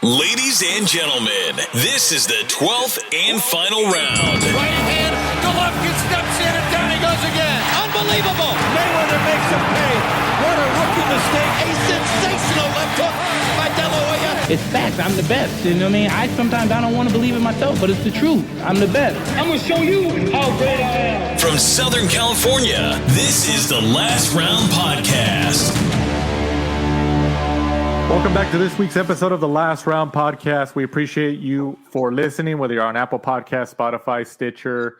Ladies and gentlemen, this is the 12th and final round. Right hand, Golovkin steps in and down he goes again. Unbelievable. Mayweather makes him pay. What a rookie mistake. A sensational left hook by De La Hoya. It's facts. I'm the best. You know what I mean? Sometimes I don't want to believe it myself, but it's the truth. I'm the best. I'm going to show you how great I am. From Southern California, this is the Last Round Podcast. Welcome back to this week's episode of the Last Round Podcast. We appreciate you for listening, whether you're on Apple Podcasts, Spotify, Stitcher.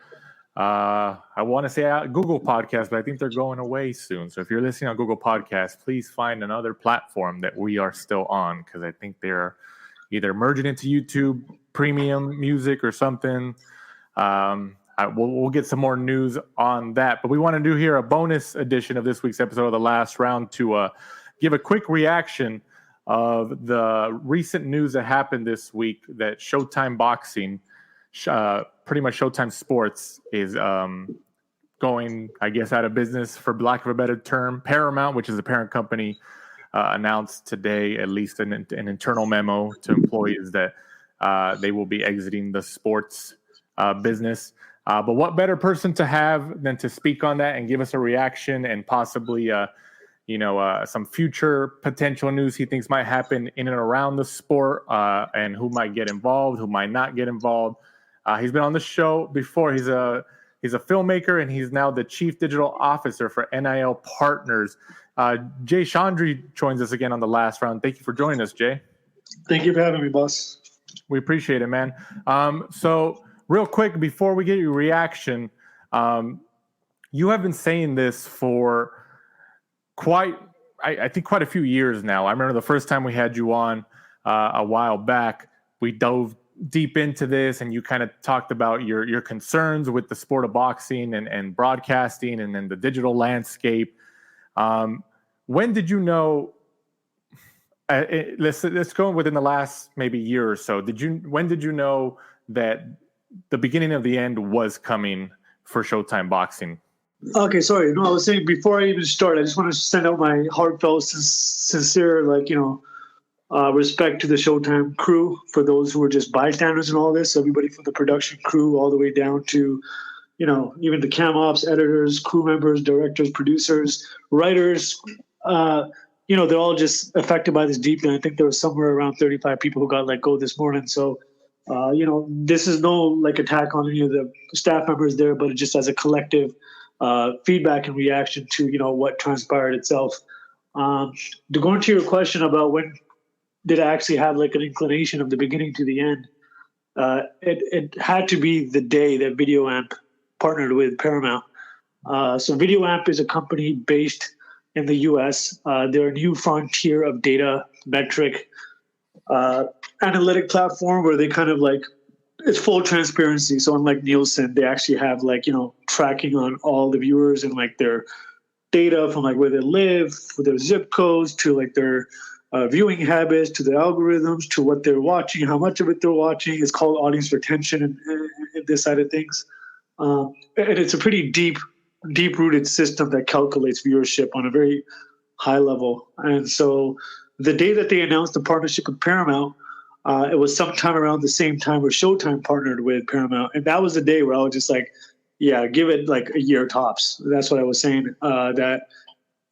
I want to say Google Podcasts, but I think they're going away soon. So if you're listening on Google Podcasts, please find another platform that we are still on, because I think they're either merging into YouTube Premium Music or something. We'll get some more news on that. But we want to do here a bonus edition of this week's episode of the Last Round to give a quick reaction of the recent news that happened this week that Showtime Boxing, pretty much Showtime Sports, is going, I guess, out of business, for lack of a better term. Paramount, which is the parent company, announced today, at least an internal memo to employees, that they will be exiting the sports business. But what better person to have than to speak on that and give us a reaction and possibly some future potential news he thinks might happen in and around the sport, and who might get involved, who might not get involved. He's been on the show before. He's a filmmaker, and he's now the Chief Digital Officer for NIL Partners. Jay Chaudhry joins us again on the Last Round. Thank you for joining us, Jay. Thank you for having me, boss. We appreciate it, man. So real quick, before we get your reaction, you have been saying this for I think quite a few years now. I remember the first time we had you on a while back, we dove deep into this, and you kind of talked about your concerns with the sport of boxing and broadcasting and then the digital landscape. When did you know? Let's go within the last maybe year or so. When did you know that the beginning of the end was coming for Showtime Boxing? Okay, sorry. No, I was saying before I even start, I just want to send out my heartfelt, sincere, respect to the Showtime crew, for those who are just bystanders and all this. Everybody from the production crew all the way down to, even the cam ops, editors, crew members, directors, producers, writers. They're all just affected by this deeply. I think there was somewhere around 35 people who got let go this morning. So, this is no attack on any of the staff members there, but just as a collective feedback and reaction to what transpired itself. To go into your question about when did I actually have an inclination of the beginning to the end, it had to be the day that VideoAmp partnered with Paramount. So VideoAmp is a company based in the U.S. They're a new frontier of data metric analytic platform where they kind of it's full transparency. So unlike Nielsen, they actually have tracking on all the viewers and their data from where they live, for their zip codes, to their viewing habits, to their algorithms, to what they're watching, how much of it they're watching. It's called audience retention and this side of things. And it's a pretty deep-rooted system that calculates viewership on a very high level. And so the day that they announced the partnership with Paramount, it was sometime around the same time where Showtime partnered with Paramount. And that was the day where I was just give it a year tops. That's what I was saying, that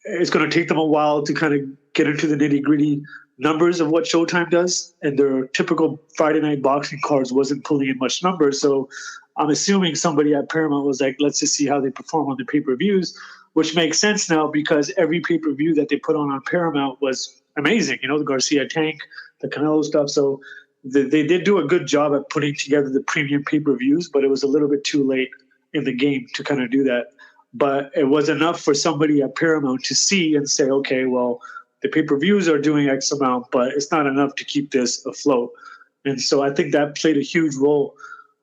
it's going to take them a while to kind of get into the nitty-gritty numbers of what Showtime does. And their typical Friday night boxing cards wasn't pulling in much numbers. So I'm assuming somebody at Paramount was let's just see how they perform on the pay-per-views, which makes sense now because every pay-per-view that they put on Paramount was amazing. The Garcia Tank, the Canelo stuff. So they did do a good job at putting together the premium pay-per-views, but it was a little bit too late in the game to kind of do that. But it was enough for somebody at Paramount to see and say, okay, well, the pay-per-views are doing X amount, but it's not enough to keep this afloat. And so I think that played a huge role.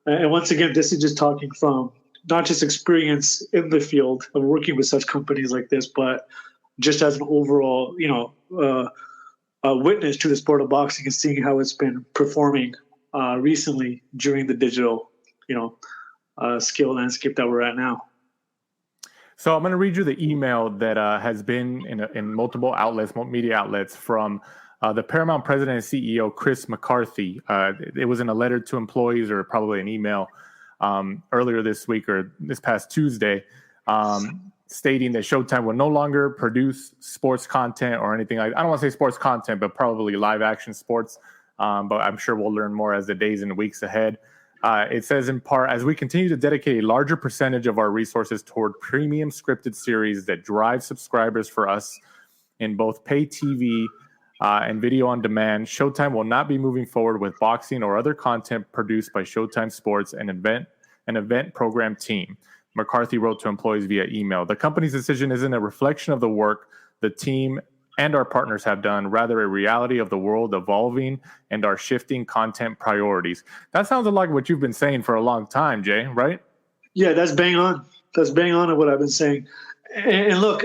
And once again, this is just talking from not just experience in the field of working with such companies like this, but just as an overall, witness to the sport of boxing and seeing how it's been performing recently during the digital, skill landscape that we're at now. So I'm going to read you the email that has been in multiple outlets, media outlets, from The Paramount president and CEO, Chris McCarthy, it was in a letter to employees or probably an email earlier this week or this past Tuesday, stating that Showtime will no longer produce sports content or anything like, I don't want to say sports content, but probably live action sports. But I'm sure we'll learn more as the days and weeks ahead. It says in part, as we continue to dedicate a larger percentage of our resources toward premium scripted series that drive subscribers for us in both pay TV and video on demand, Showtime will not be moving forward with boxing or other content produced by Showtime Sports, an event program team. McCarthy wrote to employees via email. The company's decision isn't a reflection of the work the team and our partners have done, rather a reality of the world evolving and our shifting content priorities. That sounds like what you've been saying for a long time, Jay, right? Yeah, that's bang on. That's bang on of what I've been saying. And look,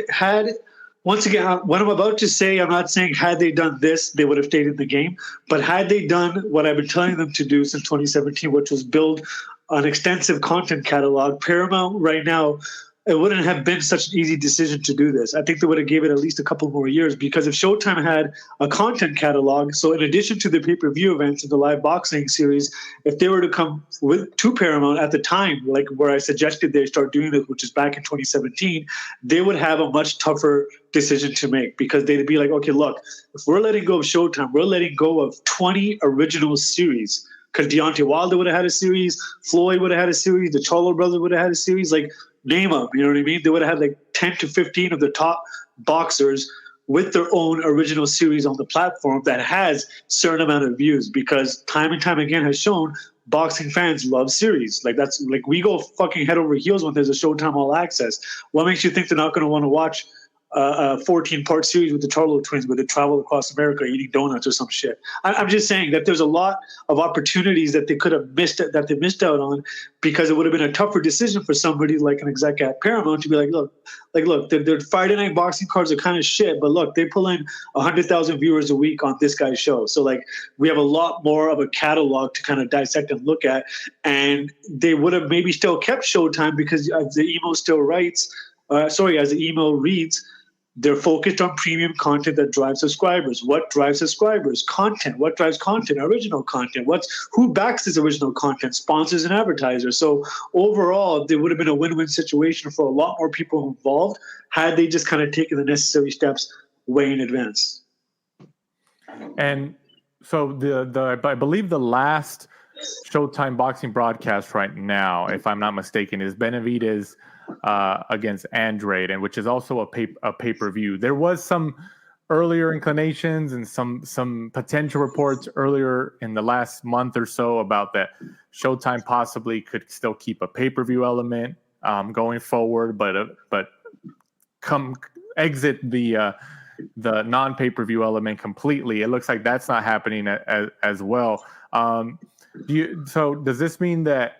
once again, what I'm about to say, I'm not saying had they done this, they would have stayed in the game. But had they done what I've been telling them to do since 2017, which was build an extensive content catalog, Paramount right now, it wouldn't have been such an easy decision to do this. I think they would have gave it at least a couple more years, because if Showtime had a content catalog, so in addition to the pay-per-view events and the live boxing series, if they were to come to Paramount at the time, like where I suggested they start doing this, which is back in 2017, they would have a much tougher decision to make, because they'd be like, okay, look, if we're letting go of Showtime, we're letting go of 20 original series, because Deontay Wilder would have had a series, Floyd would have had a series, the Charlo brothers would have had a series, like name them, you know what I mean? They would have had like 10 to 15 of the top boxers with their own original series on the platform that has certain amount of views, because time and time again has shown boxing fans love series. Like that's like, we go fucking head over heels when there's a Showtime All Access. What makes you think they're not going to want to watch a 14-part series with the Charlo twins where they travel across America eating donuts or some shit? I'm just saying that there's a lot of opportunities that they could have missed out on, because it would have been a tougher decision for somebody like an exec at Paramount to be like, look, their Friday night boxing cards are kind of shit, but look, they pull in 100,000 viewers a week on this guy's show. So like, we have a lot more of a catalog to kind of dissect and look at, and they would have maybe still kept Showtime, because as the email still writes, as the email reads, they're focused on premium content that drives subscribers. What drives subscribers? Content. What drives content? Original content. Who backs this original content? Sponsors and advertisers. So overall, there would have been a win-win situation for a lot more people involved had they just kind of taken the necessary steps way in advance. And so I believe the last Showtime boxing broadcast right now, if I'm not mistaken, is Benavidez against Andrade, and which is also a pay-per-view. There was some earlier inclinations and some potential reports earlier in the last month or so about that Showtime possibly could still keep a pay-per-view element going forward, but exit the non-pay-per-view element completely. It looks like that's not happening as well. So does this mean that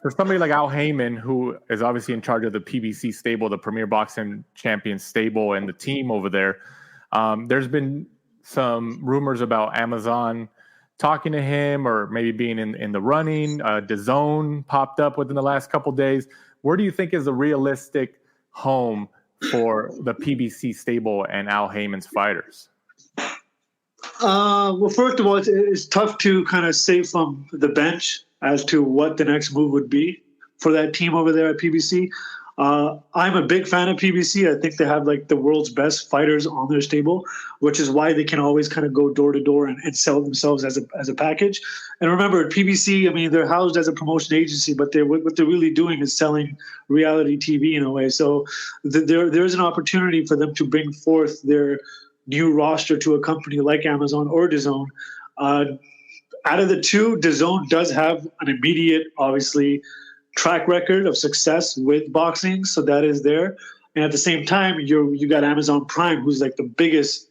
for somebody like Al Heyman, who is obviously in charge of the PBC stable, the Premier Boxing Champions stable, and the team over there, there's been some rumors about Amazon talking to him or maybe being in the running. DAZN popped up within the last couple of days. Where do you think is a realistic home for the PBC stable and Al Heyman's fighters? Well, first of all, it's tough to kind of say from the bench as to what the next move would be for that team over there at PBC. I'm a big fan of PBC. I think they have like the world's best fighters on their stable, which is why they can always kind of go door to door and sell themselves as a package. And remember, PBC, I mean, they're housed as a promotion agency, but what they're really doing is selling reality TV in a way. So there's an opportunity for them to bring forth their new roster to a company like Amazon or DAZN. Out of the two, DAZN does have an immediate, obviously, track record of success with boxing, so that is there. And at the same time, you got Amazon Prime, who's like the biggest,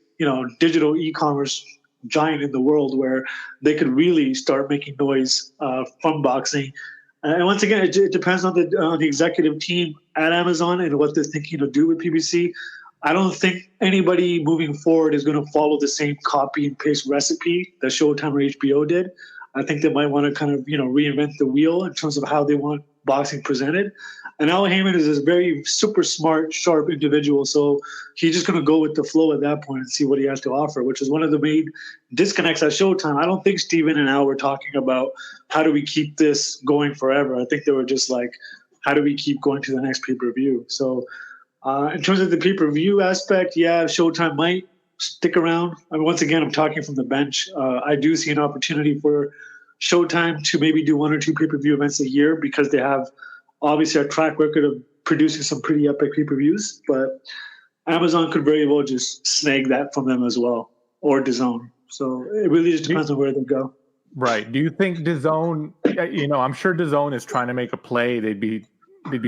digital e-commerce giant in the world, where they could really start making noise from boxing. And once again, it depends on the executive team at Amazon and what they're thinking to do with PBC. I don't think anybody moving forward is going to follow the same copy and paste recipe that Showtime or HBO did. I think they might want to kind of, reinvent the wheel in terms of how they want boxing presented. And Al Heyman is this very super smart, sharp individual. So he's just going to go with the flow at that point and see what he has to offer, which is one of the main disconnects at Showtime. I don't think Steven and Al were talking about how do we keep this going forever. I think they were just like, how do we keep going to the next pay-per-view? So in terms of the pay-per-view aspect, yeah, Showtime might stick around. I mean, once again, I'm talking from the bench. I do see an opportunity for Showtime to maybe do 1 or 2 pay-per-view events a year because they have obviously a track record of producing some pretty epic pay-per-views. But Amazon could very well just snag that from them as well, or DAZN. So it really just depends on where they go. Right. Do you think DAZN, I'm sure DAZN is trying to make a play. They'd be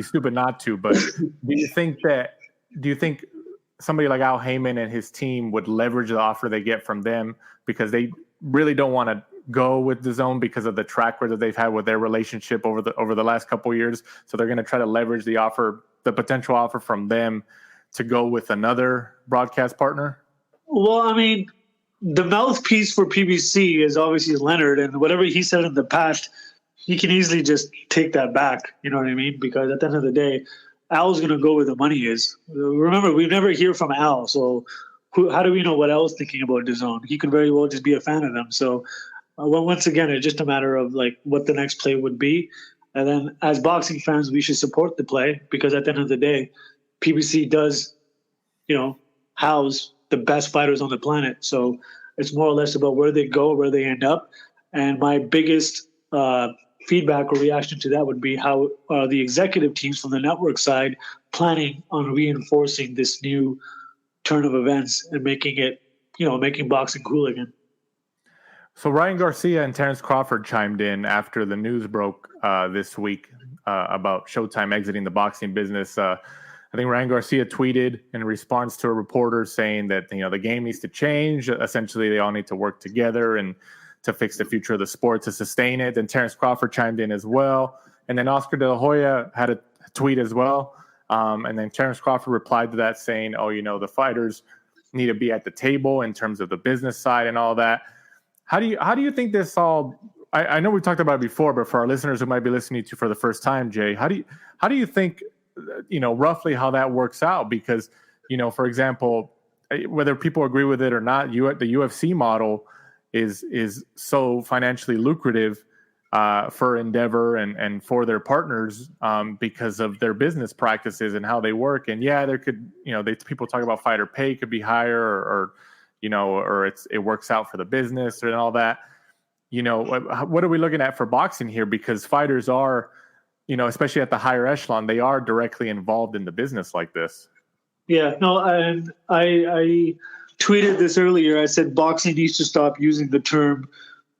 stupid not to, but do you think somebody like Al Heyman and his team would leverage the offer they get from them because they really don't want to go with DAZN because of the track record that they've had with their relationship over the last couple of years? So they're going to try to leverage the potential offer from them to go with another broadcast partner? Well, I mean, the mouthpiece for PBC is obviously Leonard, and whatever he said in the past, he can easily just take that back. You know what I mean? Because at the end of the day, Al's going to go where the money is. Remember, we never hear from Al, so how do we know what Al's thinking about DAZN? He could very well just be a fan of them. So once again, it's just a matter of like what the next play would be. And then as boxing fans, we should support the play because at the end of the day, PBC does, house the best fighters on the planet. So it's more or less about where they go, where they end up. And my biggest feedback or reaction to that would be how the executive teams from the network side planning on reinforcing this new turn of events and making it, making boxing cool again. So Ryan Garcia and Terrence Crawford chimed in after the news broke this week about Showtime exiting the boxing business. I think Ryan Garcia tweeted in response to a reporter saying that, the game needs to change. Essentially, they all need to work together and to fix the future of the sport, to sustain it. Then Terrence Crawford chimed in as well. And then Oscar De La Hoya had a tweet as well. And then Terrence Crawford replied to that saying, the fighters need to be at the table in terms of the business side and all that. How do you think this all, I know we've talked about it before, but for our listeners who might be listening to for the first time, Jay, how do you think, roughly how that works out? Because, for example, whether people agree with it or not, the UFC model is so financially lucrative for Endeavor and for their partners because of their business practices and how they work. And yeah, there could, people talk about fighter pay could be higher or it works out for the business and all that. What are we looking at for boxing here? Because fighters are, especially at the higher echelon, they are directly involved in the business like this. Yeah, no, and I tweeted this earlier. I said boxing needs to stop using the term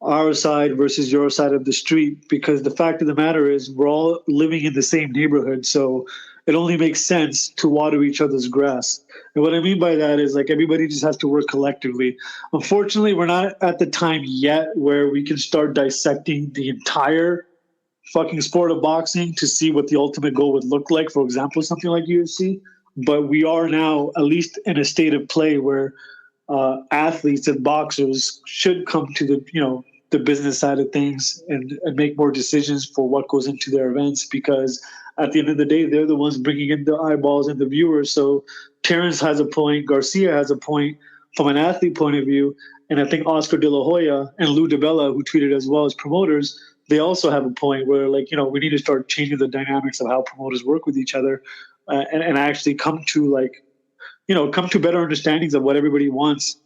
our side versus your side of the street, because the fact of the matter is we're all living in the same neighborhood. So it only makes sense to water each other's grass. And what I mean by that is like everybody just has to work collectively. Unfortunately, we're not at the time yet where we can start dissecting the entire fucking sport of boxing to see what the ultimate goal would look like. For example, something like UFC. But we are now at least in a state of play where athletes and boxers should come to the business side of things and make more decisions for what goes into their events, because at the end of the day, they're the ones bringing in the eyeballs and the viewers. So Terrence has a point, Garcia has a point from an athlete point of view, and I think Oscar De La Hoya and Lou DiBella, who tweeted as well as promoters, they also have a point where we need to start changing the dynamics of how promoters work with each other and actually come to better understandings of what everybody wants.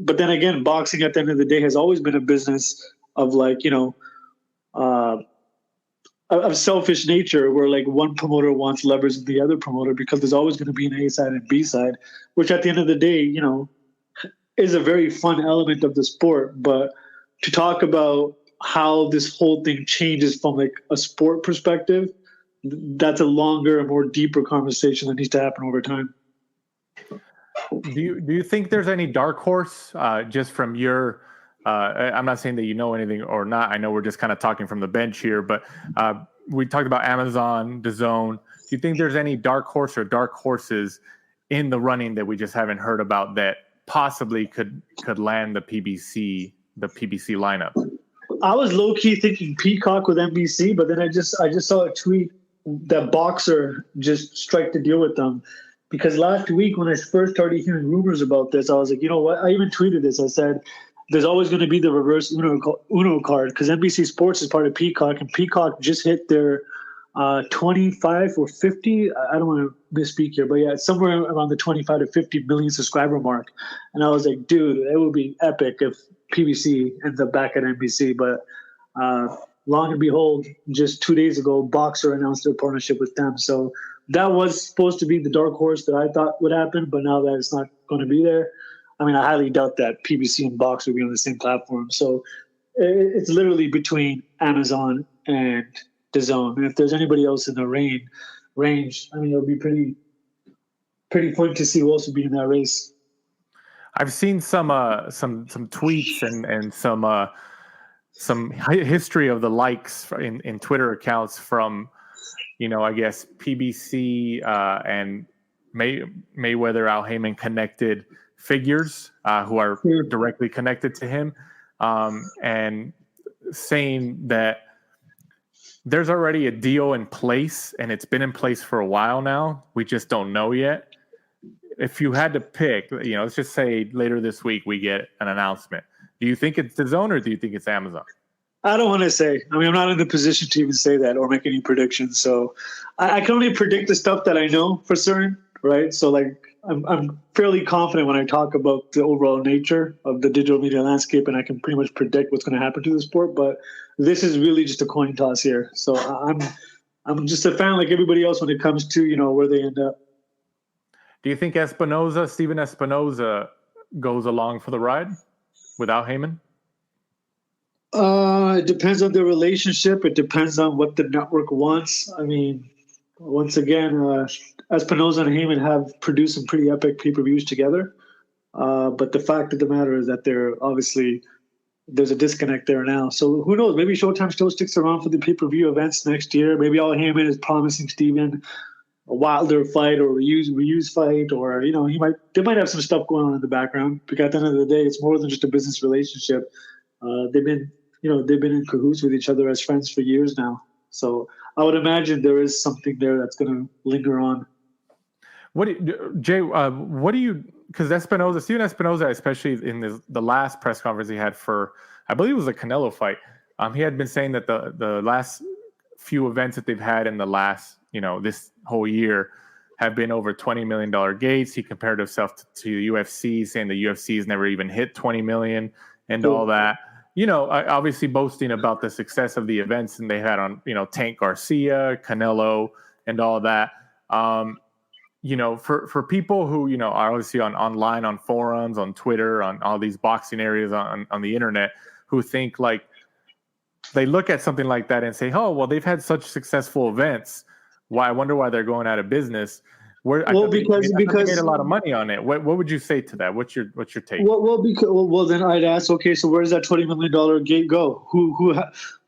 But then again, boxing at the end of the day has always been a business of of selfish nature, where one promoter wants leverage the other promoter, because there's always going to be an A side and B side, which at the end of the day, is a very fun element of the sport. But to talk about how this whole thing changes from a sport perspective, that's a longer and more deeper conversation that needs to happen over time. Do you think there's any dark horse just from your I'm not saying that you know anything or not. I know we're just kind of talking from the bench here, but we talked about Amazon, DAZN. Do you think there's any dark horse or dark horses in the running that we just haven't heard about that possibly could land the PBC lineup? I was low key thinking Peacock with NBC, but then I just saw a tweet that Boxer just struck the deal with them. Because last week when I first started hearing rumors about this, I was like, you know what? I even tweeted this. I said, there's always going to be the reverse Uno card because NBC Sports is part of Peacock, and Peacock just hit their 25 or 50. I don't want to misspeak here, but yeah, it's somewhere around the 25 to 50 million subscriber mark. And I was like, dude, it would be epic if PBC ends up back at NBC. But long and behold, just 2 days ago, Boxer announced their partnership with them. So that was supposed to be the dark horse that I thought would happen, but now that it's not going to be there, I mean, I highly doubt that PBC and Box will be on the same platform. So it's literally between Amazon and DAZN. And if there's anybody else in the range, I mean, it'll be pretty fun to see who else will be in that race. I've seen some tweets and some history of the likes in Twitter accounts from, I guess PBC and Mayweather, Al Heyman connected figures who are directly connected to him, and saying that there's already a deal in place and it's been in place for a while now. We just don't know yet. If you had to pick, let's just say later this week we get an announcement. Do you think it's DAZN or do you think it's Amazon? I don't want to say. I mean, I'm not in the position to even say that or make any predictions. So I can only predict the stuff that I know for certain, right? So like I'm fairly confident when I talk about the overall nature of the digital media landscape, and I can pretty much predict what's going to happen to the sport. But this is really just a coin toss here. So I'm just a fan like everybody else when it comes to where they end up. Do you think Steven Espinoza goes along for the ride without Heyman? It depends on the relationship. It depends on what the network wants. I mean, once again, Espinoza and Heyman have produced some pretty epic pay-per-views together. But the fact of the matter is that there's a disconnect there now. So who knows? Maybe Showtime still sticks around for the pay-per-view events next year. Maybe Al Heyman is promising Steven a Wilder fight or reuse fight, or they might have some stuff going on in the background. Because at the end of the day, it's more than just a business relationship. They've been in cahoots with each other as friends for years now. So I would imagine there is something there that's going to linger on. Because Steven Espinoza, especially in the last press conference he had for, I believe it was a Canelo fight, he had been saying that the last few events that they've had in the last, this whole year have been over $20 million gates. He compared himself to the UFC, saying the UFC has never even hit 20 million and all that. Obviously boasting about the success of the events and they had on, Tank Garcia, Canelo, and all that. For people who, are obviously online, on forums, on Twitter, on all these boxing areas on the internet, who think like they look at something like that and say, oh, well, they've had such succel events. I wonder why they're going out of business. Because they made a lot of money on it. What would you say to that? What's your take? Well, then I'd ask, okay, so where does that $20 million gate go?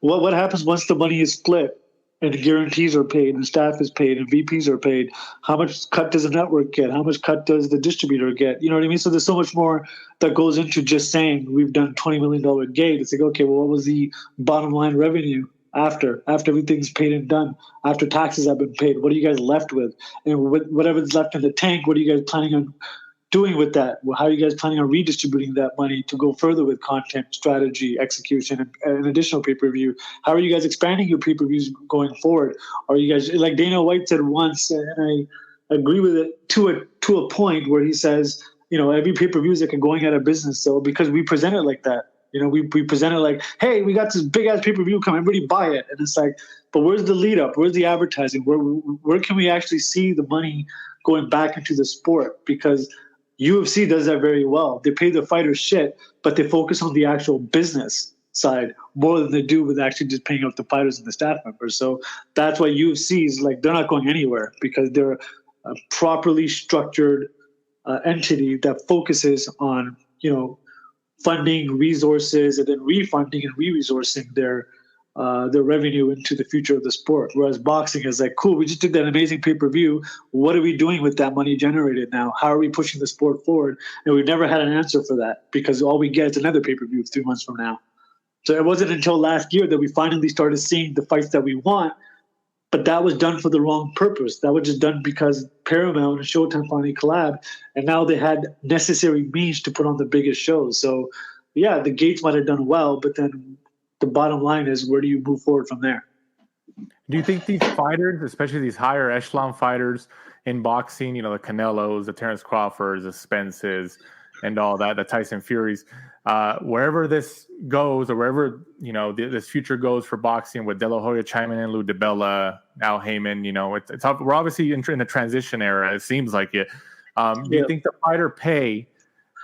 What happens once the money is split and the guarantees are paid and staff is paid and VPs are paid? How much cut does the network get? How much cut does the distributor get? You know what I mean? So there's so much more that goes into just saying we've done $20 million gate. It's like, okay, well, what was the bottom line revenue? After everything's paid and done, after taxes have been paid, what are you guys left with? And whatever's left in the tank, what are you guys planning on doing with that? How are you guys planning on redistributing that money to go further with content, strategy, execution, and additional pay-per-view? How are you guys expanding your pay-per-views going forward? Are you guys, like Dana White said once, and I agree with it to a point where he says, every pay-per-view is like a going out of business. So because we present it like that. We present it like, hey, we got this big-ass pay-per-view coming, everybody buy it. And it's like, but where's the lead-up? Where's the advertising? Where can we actually see the money going back into the sport? Because UFC does that very well. They pay the fighters shit, but they focus on the actual business side more than they do with actually just paying out the fighters and the staff members. So that's why UFC is like, they're not going anywhere because they're a properly structured entity that focuses on, funding resources and then refunding and re-resourcing their revenue into the future of the sport. Whereas boxing is like, cool, we just did that amazing pay-per-view. What are we doing with that money generated now? How are we pushing the sport forward? And we've never had an answer for that because all we get is another pay-per-view 3 months from now. So it wasn't until last year that we finally started seeing the fights that we want, but that was done for the wrong purpose. That was just done because Paramount and Showtime finally collabed, and now they had necessary means to put on the biggest shows. So, yeah, the Gates might have done well, but then the bottom line is, where do you move forward from there? Do you think these fighters, especially these higher echelon fighters in boxing, you know, the Canelos, the Terrence Crawfords, the Spences, and all that, the Tyson Furies, wherever this goes, or wherever, you know, this future goes for boxing, with De La Hoya chiming in, Lou DiBella, Al Heyman, you know, we're obviously in the transition era. It seems like it. Do you think the fighter pay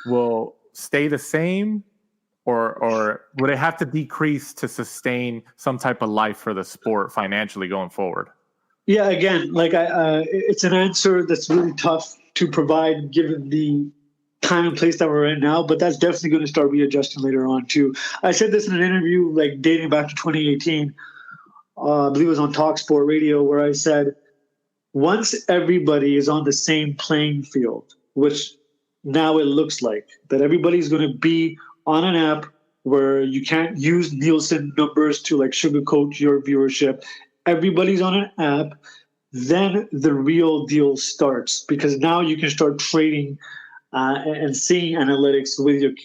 will stay the same, or would it have to decrease to sustain some type of life for the sport financially going forward? Yeah, again, like it's an answer that's really tough to provide given the time and place that we're in now, but that's definitely going to start readjusting later on too. I said this in an interview like dating back to 2018, I believe it was on TalkSport Radio, where I said, once everybody is on the same playing field, which now it looks like that everybody's going to be on an app where you can't use Nielsen numbers to like sugarcoat your viewership. Everybody's on an app, then the real deal starts, because now you can start trading and seeing analytics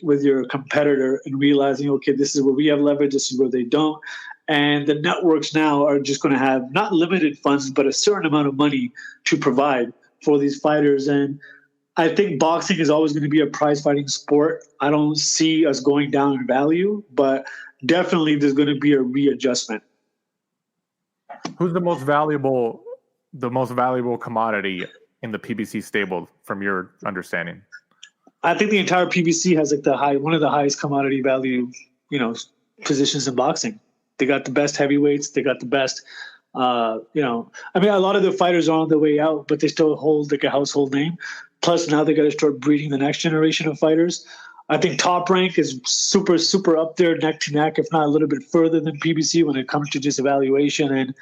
with your competitor and realizing, okay, this is where we have leverage, this is where they don't. And the networks now are just going to have not limited funds, but a certain amount of money to provide for these fighters. And I think boxing is always going to be a prize fighting sport. I don't see us going down in value, but definitely there's going to be a readjustment. Who's the most valuable commodity in the PBC stable, from your understanding? I think the entire PBC has like one of the highest commodity value, you know, positions in boxing. They got the best heavyweights. They got the best, you know, I mean, a lot of the fighters are on their way out, but they still hold like a household name. Plus now they got to start breeding the next generation of fighters. I think Top Rank is super, super up there, neck to neck, if not a little bit further than PBC when it comes to just evaluation and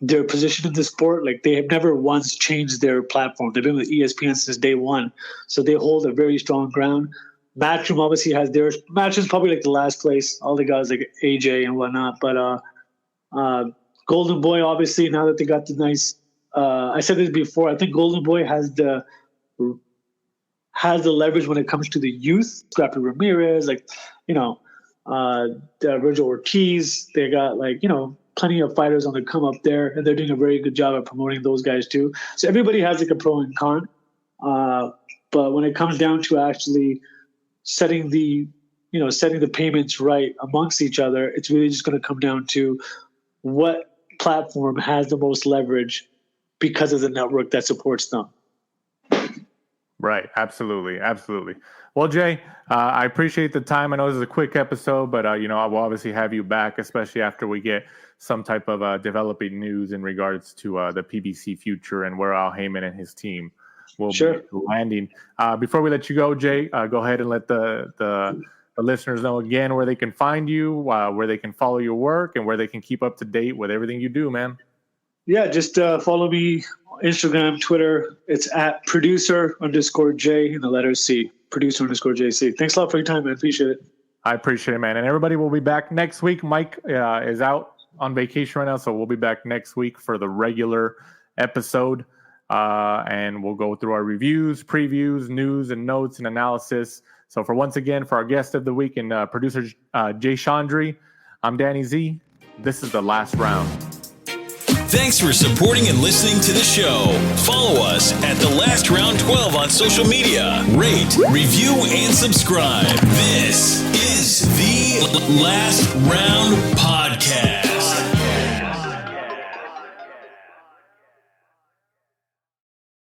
their position in the sport. Like, they have never once changed their platform. They've been with ESPN since day one, so they hold a very strong ground. Matchroom obviously has their Matchroom's probably like the last place. All they got is like AJ and whatnot. But Golden Boy, obviously, now that they got the nice, I said this before, I think Golden Boy has the leverage when it comes to the youth. Scrappy Ramirez, like, you know, Virgil Ortiz. They got, like, you know, plenty of fighters on the come up there, and they're doing a very good job at promoting those guys too. So everybody has like a pro and con. But when it comes down to actually setting the payments right amongst each other, it's really just going to come down to what platform has the most leverage because of the network that supports them. Right. Absolutely. Absolutely. Well, Jay, I appreciate the time. I know this is a quick episode, but, you know, I will obviously have you back, especially after we get some type of developing news in regards to the PBC future and where Al Heyman and his team will be landing. Before we let you go, Jay, go ahead and let the listeners know again where they can find you, where they can follow your work, and where they can keep up to date with everything you do, man. Yeah, just follow me on Instagram, Twitter. It's at producer_J in the letters C, producer_JC. Thanks a lot for your time, man. Appreciate it. I appreciate it, man. And everybody will be back next week. Mike is out on vacation right now, so we'll be back next week for the regular episode. And we'll go through our reviews, previews, news, and notes and analysis. So for our guest of the week and producer Jay Chaudhry, I'm Danny Z. This is The Last Round. Thanks for supporting and listening to the show. Follow us at The Last Round 12 on social media. Rate, review, and subscribe. This is The Last Round Podcast.